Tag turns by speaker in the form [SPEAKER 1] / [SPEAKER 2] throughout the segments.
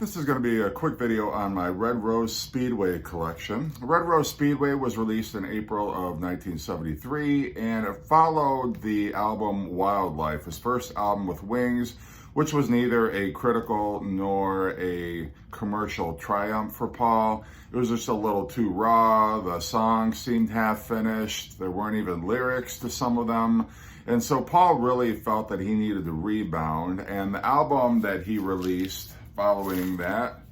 [SPEAKER 1] This is going to be a quick video on my Red Rose Speedway collection. Red Rose Speedway was released in April of 1973, and it followed the album Wildlife, his first album with Wings, which was neither a critical nor a commercial triumph for Paul. It was just a little too raw. The songs seemed half finished. There weren't even lyrics to some of them. And so Paul really felt that he needed to rebound, and the album that he released following that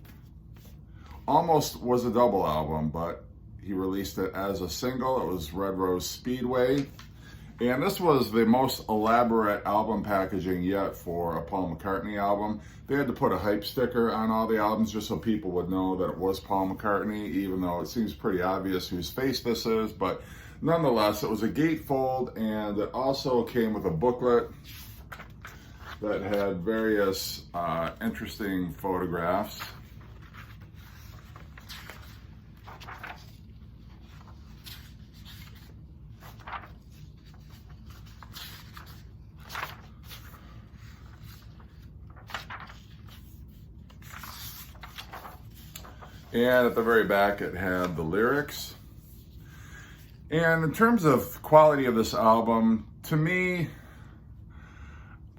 [SPEAKER 1] almost was a double album, but he released it as a single. It was Red Rose Speedway. And this was the most elaborate album packaging yet for a Paul McCartney album. They had to put a hype sticker on all the albums just so people would know that it was Paul McCartney, even though it seems pretty obvious whose face this is. But nonetheless, it was a gatefold, and it also came with a booklet that had various interesting photographs. And at the very back, it had the lyrics. And in terms of quality of this album, to me,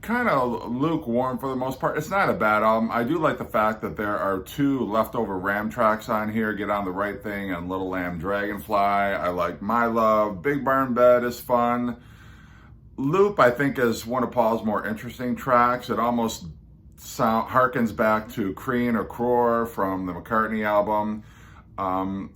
[SPEAKER 1] kind of lukewarm for the most part. It's not a bad album. I do like the fact that there are two leftover Ram tracks on here, Get on the Right Thing and Little Lamb Dragonfly. I like My Love. Big Barn Bed is fun. Loop, I think, is one of Paul's more interesting tracks. It almost harkens back to Crean or Crore from the McCartney album. I'm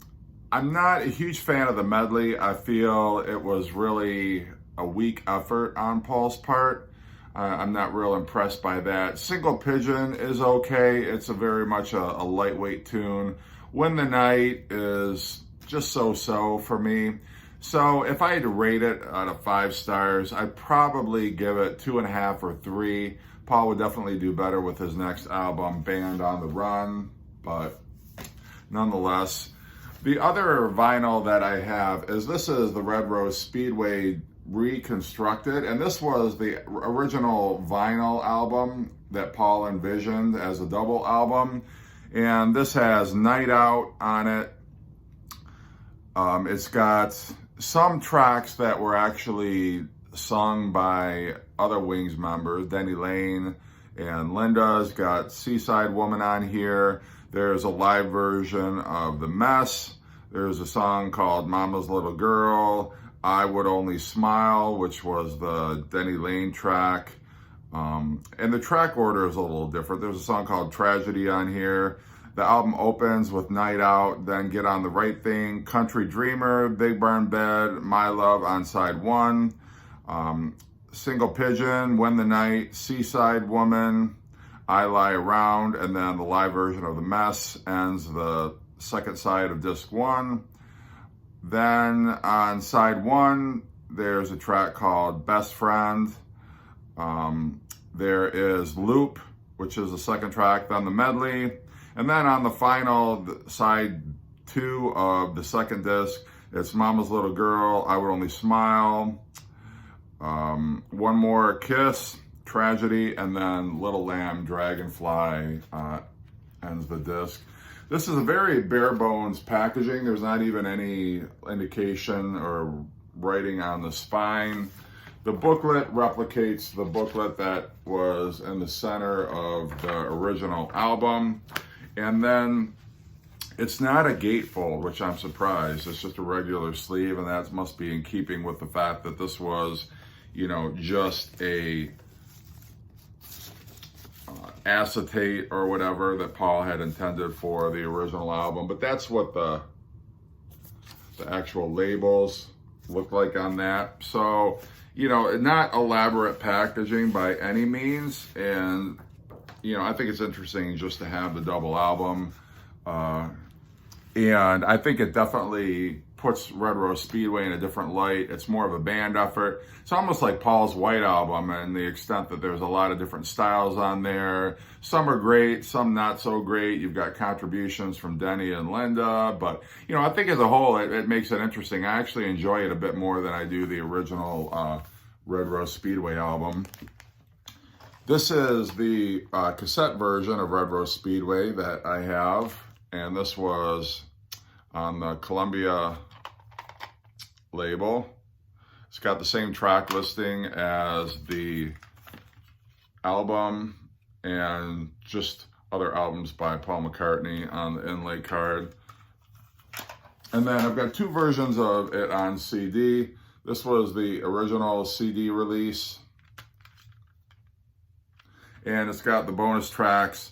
[SPEAKER 1] not a huge fan of the medley. I feel it was really a weak effort on Paul's part. I'm not real impressed by that. Single Pigeon is okay. It's very much a lightweight tune. Win the Night is just so-so for me. So if I had to rate it out of 5 stars, I'd probably give it 2.5 or 3. Paul would definitely do better with his next album, Band on the Run, but nonetheless. The other vinyl that I have is the Red Rose Speedway reconstructed, and this was the original vinyl album that Paul envisioned as a double album, and this has Night Out on it. It's got some tracks that were actually sung by other Wings members, Denny Lane and Linda's got Seaside Woman on here. There's a live version of The Mess. There's a song called Mama's Little Girl, I Would Only Smile, which was the Denny Lane track. And the track order is a little different. There's a song called Tragedy on here. The album opens with Night Out, then Get on the Right Thing, Country Dreamer, Big Barn Bed, My Love on side 1, Single Pigeon, Win the Night, Seaside Woman, I Lie Around, and then the live version of The Mess ends the second side of disc 1. Then on side 1, there's a track called Best Friend. There is Loop, which is the second track, then the medley. And then on the final side 2 of the second disc, it's Mama's Little Girl, I Would Only Smile, One More Kiss, Tragedy, and then Little Lamb Dragonfly ends the disc. This is a very bare bones packaging. There's not even any indication or writing on the spine. The booklet replicates the booklet that was in the center of the original album. And then it's not a gatefold, which I'm surprised. It's just a regular sleeve, and that must be in keeping with the fact that this was, just a acetate or whatever that Paul had intended for the original album. But that's what the actual labels look like on that. So, not elaborate packaging by any means. And, I think it's interesting just to have the double album. And I think it definitely puts Red Rose Speedway in a different light. It's more of a band effort. It's almost like Paul's White Album, and the extent that there's a lot of different styles on there. Some are great, some not so great. You've got contributions from Denny and Linda, but I think as a whole, it makes it interesting. I actually enjoy it a bit more than I do the original Red Rose Speedway album. This is the cassette version of Red Rose Speedway that I have, and this was on the Columbia label. It's got the same track listing as the album and just other albums by Paul McCartney on the inlay card. And then I've got two versions of it on CD. This was the original CD release, and it's got the bonus tracks,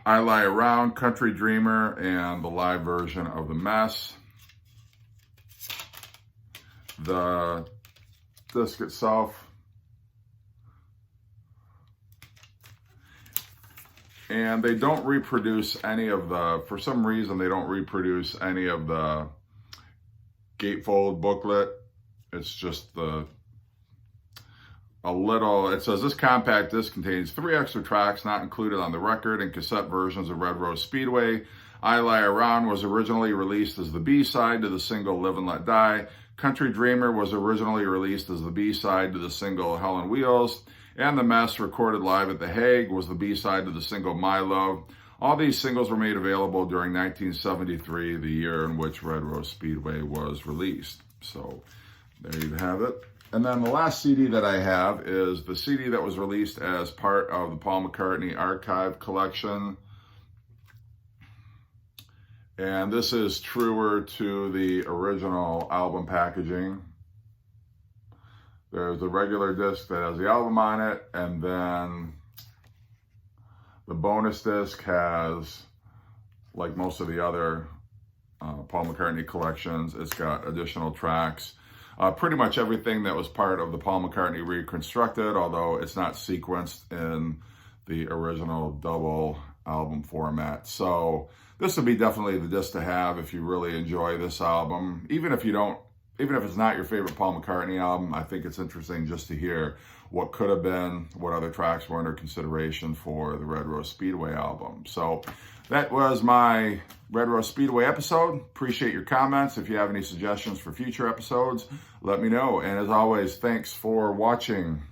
[SPEAKER 1] I Lie Around, Country Dreamer, and the live version of The Mess. The disc itself, and they don't reproduce any of the, for some reason they don't reproduce any of the gatefold booklet. It's just it says this compact disc contains 3 extra tracks not included on the record and cassette versions of Red Rose Speedway. I Lie Around was originally released as the B-side to the single Live and Let Die. Country Dreamer was originally released as the B-side to the single Hell on Wheels. And The Mess, recorded live at The Hague, was the B-side to the single My Love. All these singles were made available during 1973, the year in which Red Rose Speedway was released. So there you have it. And then the last CD that I have is the CD that was released as part of the Paul McCartney Archive collection. And this is truer to the original album packaging. There's a regular disc that has the album on it, and then the bonus disc has, like most of the other Paul McCartney collections, it's got additional tracks. Pretty much everything that was part of the Paul McCartney Reconstructed, although it's not sequenced in the original double album format. So this would be definitely the disc to have if you really enjoy this album. Even if it's not your favorite Paul McCartney album, I think it's interesting just to hear what could have been, what other tracks were under consideration for the Red Rose Speedway album. So that was my Red Rose Speedway episode. Appreciate your comments. If you have any suggestions for future episodes, let me know. And as always, thanks for watching.